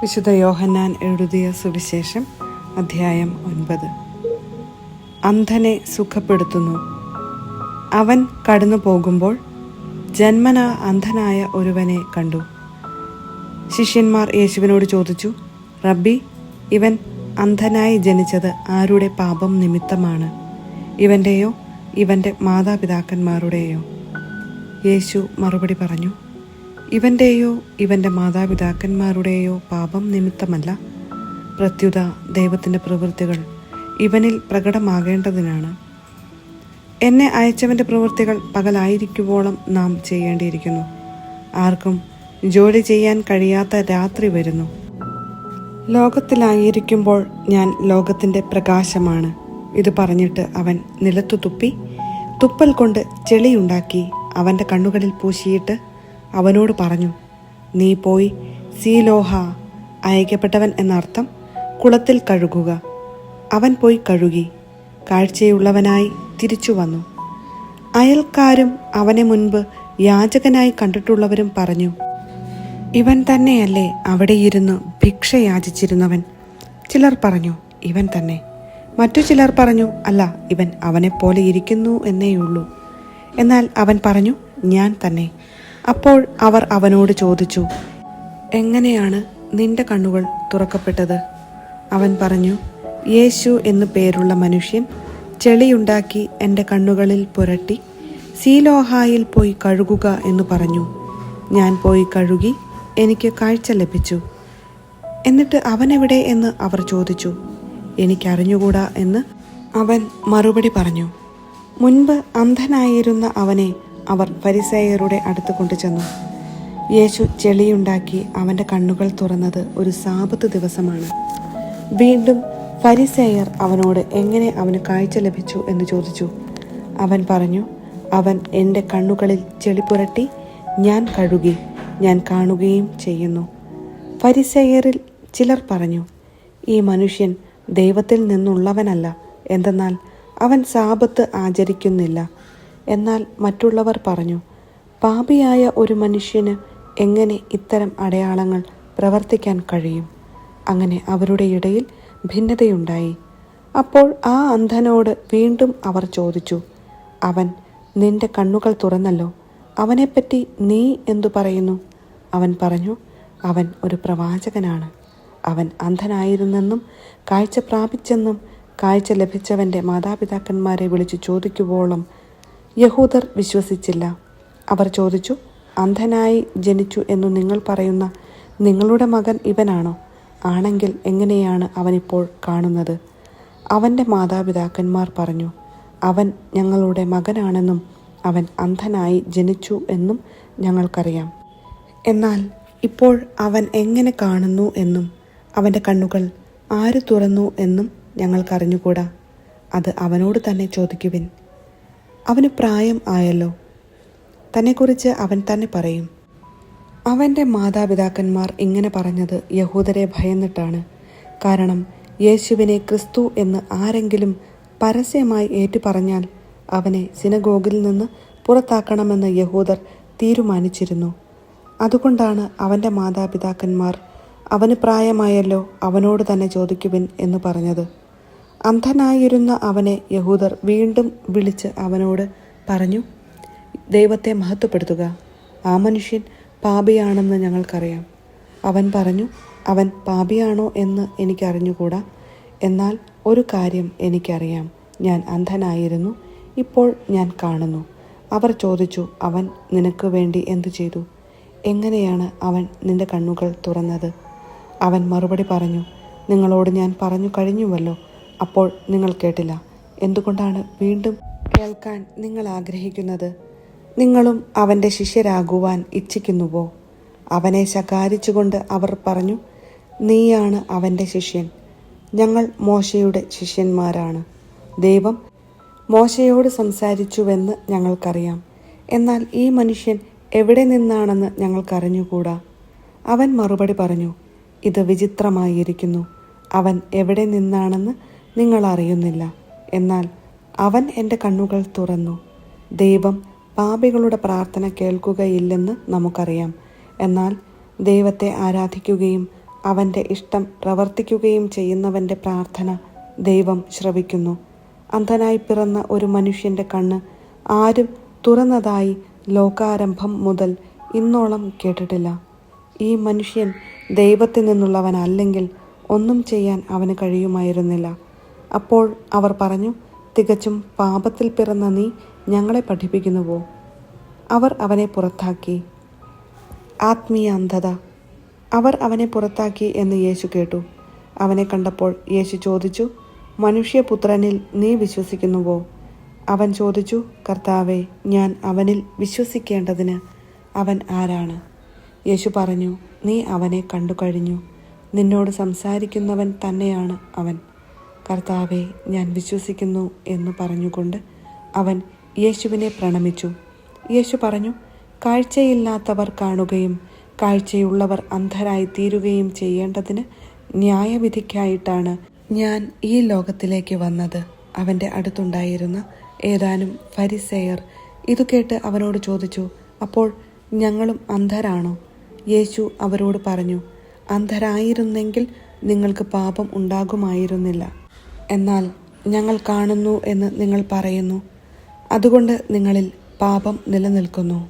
വിശുദ്ധ യോഹന്നാൻ എഴുതിയ സുവിശേഷം അധ്യായം 9. അന്ധനെ സുഖപ്പെടുത്തുന്നു. അവൻ കടന്നു പോകുമ്പോൾ ജന്മന അന്ധനായ ഒരുവനെ കണ്ടു. ശിഷ്യന്മാർ യേശുവിനോട് ചോദിച്ചു, റബ്ബി, ഇവൻ അന്ധനായി ജനിച്ചത് ആരുടെ പാപം നിമിത്തമാണ്? ഇവൻ്റെയോ ഇവൻ്റെ മാതാപിതാക്കന്മാരുടെയോ? യേശു മറുപടി പറഞ്ഞു, ഇവൻ്റെയോ ഇവൻ്റെ മാതാപിതാക്കന്മാരുടെയോ പാപം നിമിത്തമല്ല, പ്രത്യുത ദൈവത്തിൻ്റെ പ്രവൃത്തികൾ ഇവനിൽ പ്രകടമാകേണ്ടതിനാണ്. എന്നെ അയച്ചവൻ്റെ പ്രവൃത്തികൾ പകലായിരിക്കുവോളം നാം ചെയ്യേണ്ടിയിരിക്കുന്നു. ആർക്കും ജോലി ചെയ്യാൻ കഴിയാത്ത രാത്രി വരുന്നു. ലോകത്തിലായിരിക്കുമ്പോൾ ഞാൻ ലോകത്തിൻ്റെ പ്രകാശമാണ്. ഇത് പറഞ്ഞിട്ട് അവൻ നിലത്തു തുപ്പി തുപ്പൽ കൊണ്ട് ചെളിയുണ്ടാക്കി അവൻ്റെ കണ്ണുകളിൽ പൂശിയിട്ട് അവനോട് പറഞ്ഞു, നീ പോയി സീലോഹ, അയക്കപ്പെട്ടവൻ എന്നർത്ഥം, കുളത്തിൽ കഴുകുക. അവൻ പോയി കഴുകി കാഴ്ചയുള്ളവനായി തിരിച്ചു വന്നു. അയൽക്കാരും അവനെ മുൻപ് യാചകനായി കണ്ടിട്ടുള്ളവരും പറഞ്ഞു, ഇവൻ തന്നെയല്ലേ അവിടെ ഇരുന്ന് ഭിക്ഷ യാചിച്ചിരുന്നവൻ? ചിലർ പറഞ്ഞു, ഇവൻ തന്നെ. മറ്റു ചിലർ പറഞ്ഞു, അല്ല, ഇവൻ അവനെപ്പോലെ ഇരിക്കുന്നു എന്നേയുള്ളൂ. എന്നാൽ അവൻ പറഞ്ഞു, ഞാൻ തന്നെ. അപ്പോൾ അവർ അവനോട് ചോദിച്ചു, എങ്ങനെയാണ് നിന്റെ കണ്ണുകൾ തുറക്കപ്പെട്ടത്? അവൻ പറഞ്ഞു, യേശു എന്നു പേരുള്ള മനുഷ്യൻ ചെളിയുണ്ടാക്കി എൻ്റെ കണ്ണുകളിൽ പുരട്ടി സീലോഹായിൽ പോയി കഴുകുക എന്ന് പറഞ്ഞു. ഞാൻ പോയി കഴുകി, എനിക്ക് കാഴ്ച ലഭിച്ചു. എന്നിട്ട് അവനെവിടെ എന്ന് അവർ ചോദിച്ചു. എനിക്കറിഞ്ഞുകൂടാ എന്ന് അവൻ മറുപടി പറഞ്ഞു. മുൻപ് അന്ധനായിരുന്ന അവനെ അവർ ഫരിസേയരുടെ അടുത്ത് കൊണ്ടുചെന്നു. യേശു ചെളിയുണ്ടാക്കി അവൻ്റെ കണ്ണുകൾ തുറന്നത് ഒരു സാബത്ത് ദിവസമാണ്. വീണ്ടും ഫരിസേയർ അവനോട് എങ്ങനെ അവന് കാഴ്ച ലഭിച്ചു എന്ന് ചോദിച്ചു. അവൻ പറഞ്ഞു, അവൻ എൻ്റെ കണ്ണുകളിൽ ചെളി പുരട്ടി ഞാൻ കഴുകി, ഞാൻ കാണുകയും ചെയ്യുന്നു. ഫരിസേയരിൽ ചിലർ പറഞ്ഞു, ഈ മനുഷ്യൻ ദൈവത്തിൽ നിന്നുള്ളവനല്ല, എന്തെന്നാൽ അവൻ സാബത്ത് ആചരിക്കുന്നില്ല. എന്നാൽ മറ്റുള്ളവർ പറഞ്ഞു, പാപിയായ ഒരു മനുഷ്യന് എങ്ങനെ ഇത്തരം അടയാളങ്ങൾ പ്രവർത്തിക്കാൻ കഴിയും? അങ്ങനെ അവരുടെ ഇടയിൽ ഭിന്നതയുണ്ടായി. അപ്പോൾ ആ അന്ധനോട് വീണ്ടും അവർ ചോദിച്ചു, അവൻ നിന്റെ കണ്ണുകൾ തുറന്നല്ലോ, അവനെപ്പറ്റി നീ എന്തു പറയുന്നു? അവൻ പറഞ്ഞു, അവൻ ഒരു പ്രവാചകനാണ്. അവൻ അന്ധനായിരുന്നെന്നും കാഴ്ച പ്രാപിച്ചെന്നും കാഴ്ച ലഭിച്ചവൻ്റെ മാതാപിതാക്കന്മാരെ വിളിച്ചു ചോദിക്കുവോളം യഹൂദർ വിശ്വസിച്ചില്ല. അവർ ചോദിച്ചു, അന്ധനായി ജനിച്ചു എന്നു നിങ്ങൾ പറയുന്ന നിങ്ങളുടെ മകൻ ഇവനാണോ? ആണെങ്കിൽ എങ്ങനെയാണ് അവനിപ്പോൾ കാണുന്നത്? അവൻ്റെ മാതാപിതാക്കന്മാർ പറഞ്ഞു, അവൻ ഞങ്ങളുടെ മകനാണെന്നും അവൻ അന്ധനായി ജനിച്ചു എന്നും ഞങ്ങൾക്കറിയാം. എന്നാൽ ഇപ്പോൾ അവൻ എങ്ങനെ കാണുന്നു എന്നും അവൻ്റെ കണ്ണുകൾ ആര് തുറന്നു എന്നും ഞങ്ങൾക്കറിഞ്ഞുകൂടാ. അത് അവനോട് തന്നെ ചോദിക്കുവിൻ. അവന് പ്രായം ആയല്ലോ, തന്നെക്കുറിച്ച് അവൻ തന്നെ പറയും. അവൻ്റെ മാതാപിതാക്കന്മാർ ഇങ്ങനെ പറഞ്ഞത് യഹൂദരെ ഭയന്നിട്ടാണ്. കാരണം യേശുവിനെ ക്രിസ്തു എന്ന് ആരെങ്കിലും പരസ്യമായി ഏറ്റുപറഞ്ഞാൽ അവനെ സിനഗോഗിൽ നിന്ന് പുറത്താക്കണമെന്ന് യഹൂദർ തീരുമാനിച്ചിരുന്നു. അതുകൊണ്ടാണ് അവൻ്റെ മാതാപിതാക്കന്മാർ അവന് പ്രായമായല്ലോ, അവനോട് തന്നെ ചോദിക്കുവിൻ എന്ന് പറഞ്ഞത്. അന്ധനായിരുന്ന അവനെ യഹൂദർ വീണ്ടും വിളിച്ച് അവനോട് പറഞ്ഞു, ദൈവത്തെ മഹത്വപ്പെടുത്തുക. ആ മനുഷ്യൻ പാപിയാണെന്ന് ഞങ്ങൾക്കറിയാം. അവൻ പറഞ്ഞു, അവൻ പാപിയാണോ എന്ന് എനിക്കറിഞ്ഞുകൂടാ. എന്നാൽ ഒരു കാര്യം എനിക്കറിയാം, ഞാൻ അന്ധനായിരുന്നു, ഇപ്പോൾ ഞാൻ കാണുന്നു. അവർ ചോദിച്ചു, അവൻ നിനക്ക് വേണ്ടി എന്തു ചെയ്തു? എങ്ങനെയാണ് അവൻ നിന്റെ കണ്ണുകൾ തുറന്നത്? അവൻ മറുപടി പറഞ്ഞു, നിങ്ങളോട് ഞാൻ പറഞ്ഞു കഴിഞ്ഞുവല്ലോ, അപ്പോൾ നിങ്ങൾ കേട്ടില്ല. എന്തുകൊണ്ടാണ് വീണ്ടും കേൾക്കാൻ നിങ്ങൾ ആഗ്രഹിക്കുന്നത്? നിങ്ങളും അവൻ്റെ ശിഷ്യരാകുവാൻ ഇച്ഛിക്കുന്നുവോ? അവനെ ശകാരിച്ചുകൊണ്ട് അവർ പറഞ്ഞു, നീയാണ് അവൻ്റെ ശിഷ്യൻ, ഞങ്ങൾ മോശയുടെ ശിഷ്യന്മാരാണ്. ദൈവം മോശയോട് സംസാരിച്ചുവെന്ന് ഞങ്ങൾക്കറിയാം. എന്നാൽ ഈ മനുഷ്യൻ എവിടെ നിന്നാണെന്ന് ഞങ്ങൾക്കറിഞ്ഞുകൂടാ. അവൻ മറുപടി പറഞ്ഞു, ഇത് വിചിത്രമായിരിക്കുന്നു. അവൻ എവിടെ നിന്നാണെന്ന് നിങ്ങൾ അറിയുന്നില്ല. എന്നാൽ അവൻ എൻ്റെ കണ്ണുകൾ തുറന്നു. ദൈവം പാപികളുടെ പ്രാർത്ഥന കേൾക്കുകയില്ലെന്ന് നമുക്കറിയാം. എന്നാൽ ദൈവത്തെ ആരാധിക്കുകയും അവൻ്റെ ഇഷ്ടം പ്രവർത്തിക്കുകയും ചെയ്യുന്നവൻ്റെ പ്രാർത്ഥന ദൈവം ശ്രവിക്കുന്നു. അന്ധനായി പിറന്ന ഒരു മനുഷ്യൻ്റെ കണ്ണ് ആരും തുറന്നതായി ലോകാരംഭം മുതൽ ഇന്നോളം കേട്ടിട്ടില്ല. ഈ മനുഷ്യൻ ദൈവത്തിൽ നിന്നുള്ളവനല്ലെങ്കിൽ ഒന്നും ചെയ്യാൻ അവന് കഴിയുമായിരുന്നില്ല. അപ്പോൾ അവർ പറഞ്ഞു, തികച്ചും പാപത്തിൽ പിറന്ന നീ ഞങ്ങളെ പഠിപ്പിക്കുന്നുവോ? അവർ അവനെ പുറത്താക്കി. ആത്മീയ അന്ധത. അവർ അവനെ പുറത്താക്കി എന്ന് യേശു കേട്ടു. അവനെ കണ്ടപ്പോൾ യേശു ചോദിച്ചു, മനുഷ്യപുത്രനിൽ നീ വിശ്വസിക്കുന്നുവോ? അവൻ ചോദിച്ചു, കർത്താവേ, ഞാൻ അവനിൽ വിശ്വസിക്കേണ്ടതിന് അവൻ ആരാണ്? യേശു പറഞ്ഞു, നീ അവനെ കണ്ടു കഴിഞ്ഞു. നിന്നോട് സംസാരിക്കുന്നവൻ തന്നെയാണ് അവൻ. കർത്താവേ, ഞാൻ വിശ്വസിക്കുന്നു എന്ന് പറഞ്ഞുകൊണ്ട് അവൻ യേശുവിനെ പ്രണമിച്ചു. യേശു പറഞ്ഞു, കാഴ്ചയില്ലാത്തവർ കാണുകയും കാഴ്ചയുള്ളവർ അന്ധരായി തീരുകയും ചെയ്യേണ്ടതിന് ന്യായവിധിക്കായിട്ടാണ് ഞാൻ ഈ ലോകത്തിലേക്ക് വന്നത്. അവൻ്റെ അടുത്തുണ്ടായിരുന്ന ഏതാനും ഫരിസേയർ ഇതു കേട്ട് അവനോട് ചോദിച്ചു, അപ്പോൾ ഞങ്ങളും അന്ധരാണോ? യേശു അവരോട് പറഞ്ഞു, അന്ധരായിരുന്നെങ്കിൽ നിങ്ങൾക്ക് പാപം ഉണ്ടാകുമായിരുന്നില്ല. എന്നാൽ ഞങ്ങൾ കാണുന്നു എന്ന് നിങ്ങൾ പറയുന്നു, അതുകൊണ്ട് നിങ്ങളിൽ പാപം നിലനിൽക്കുന്നു.